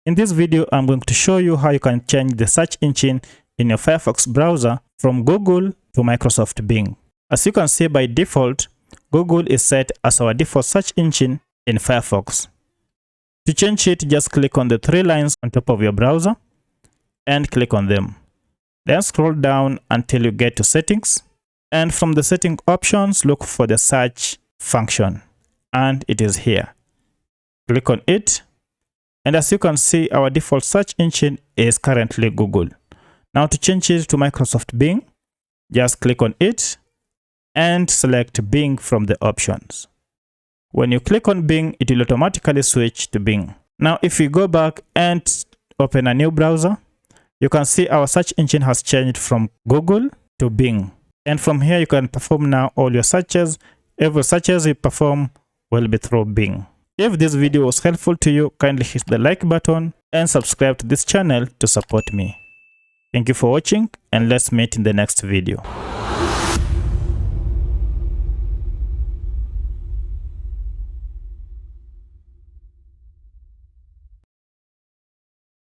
In this video, I'm going to show you how you can change the search engine in your Firefox browser from Google to Microsoft Bing. As you can see, by default, Google is set as our default search engine in Firefox. To change it, just click on the three lines on top of your browser and click on them. Then scroll down until you get to settings, and from the setting options, look for the search function, and it is here. Click on it. And as you can see, our default search engine is currently Google. Now to change it to Microsoft Bing, just click on it and select Bing from the options. When you click on Bing, it will automatically switch to Bing. Now if we go back and open a new browser, you can see our search engine has changed from Google to Bing. And from here, you can perform now all your searches. Every searches you perform will be through Bing. If this video was helpful to you, kindly hit the like button and subscribe to this channel to support me. Thank you for watching, and let's meet in the next video.